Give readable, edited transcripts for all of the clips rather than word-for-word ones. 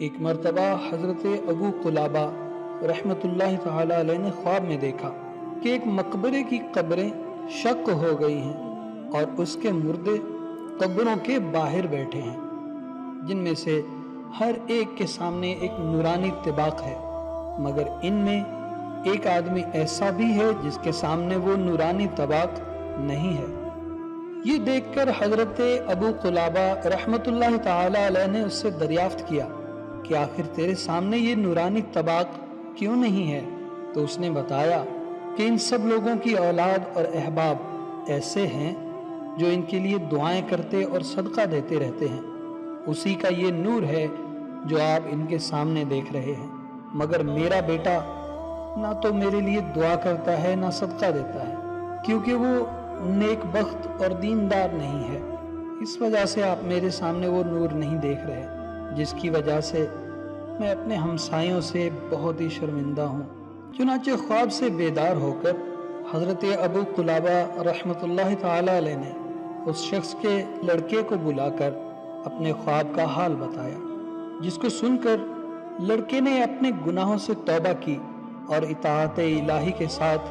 ایک مرتبہ حضرت ابو قلابہ رحمۃ اللہ تعالی علیہ نے خواب میں دیکھا کہ ایک مقبرے کی قبریں شق ہو گئی ہیں اور اس کے مردے قبروں کے باہر بیٹھے ہیں، جن میں سے ہر ایک کے سامنے ایک نورانی طباق ہے، مگر ان میں ایک آدمی ایسا بھی ہے جس کے سامنے وہ نورانی طباق نہیں ہے۔ یہ دیکھ کر حضرت ابو قلابہ رحمۃ اللہ تعالی علیہ نے اس سے دریافت کیا کہ آخر تیرے سامنے یہ نورانی طباق کیوں نہیں ہے؟ تو اس نے بتایا کہ ان سب لوگوں کی اولاد اور احباب ایسے ہیں جو ان کے لیے دعائیں کرتے اور صدقہ دیتے رہتے ہیں، اسی کا یہ نور ہے جو آپ ان کے سامنے دیکھ رہے ہیں، مگر میرا بیٹا نہ تو میرے لیے دعا کرتا ہے نہ صدقہ دیتا ہے، کیونکہ وہ نیک بخت اور دیندار نہیں ہے، اس وجہ سے آپ میرے سامنے وہ نور نہیں دیکھ رہے، جس کی وجہ سے میں اپنے ہمسایوں سے بہت ہی شرمندہ ہوں۔ چنانچہ خواب سے بیدار ہو کر حضرت ابو قلابہ رحمۃ اللہ تعالی علیہ نے اس شخص کے لڑکے کو بلا کر اپنے خواب کا حال بتایا، جس کو سن کر لڑکے نے اپنے گناہوں سے توبہ کی اور اطاعت الہی کے ساتھ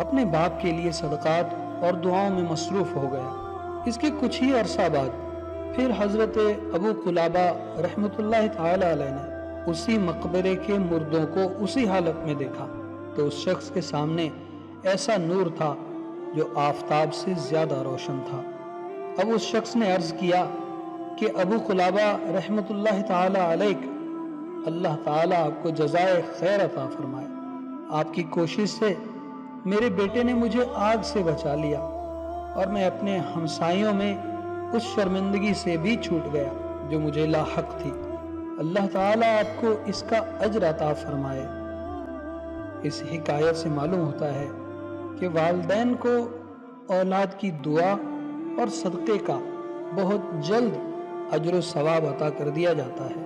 اپنے باپ کے لیے صدقات اور دعاؤں میں مصروف ہو گیا۔ اس کے کچھ ہی عرصہ بعد پھر حضرت ابو قلابہ رحمۃ اللہ تعالی علیہ نے اسی مقبرے کے مردوں کو اسی حالت میں دیکھا تو اس شخص کے سامنے ایسا نور تھا جو آفتاب سے زیادہ روشن تھا۔ اب اس شخص نے عرض کیا کہ ابو قلابہ رحمۃ اللہ تعالی علیہ، اللہ تعالیٰ آپ کو جزائے خیر عطا فرمائے، آپ کی کوشش سے میرے بیٹے نے مجھے آگ سے بچا لیا اور میں اپنے ہمسائیوں میں اس شرمندگی سے بھی چھوٹ گیا جو مجھے لاحق تھی، اللہ تعالیٰ آپ کو اس کا اجر عطا فرمائے۔ اس حکایت سے معلوم ہوتا ہے کہ والدین کو اولاد کی دعا اور صدقے کا بہت جلد اجر و ثواب عطا کر دیا جاتا ہے۔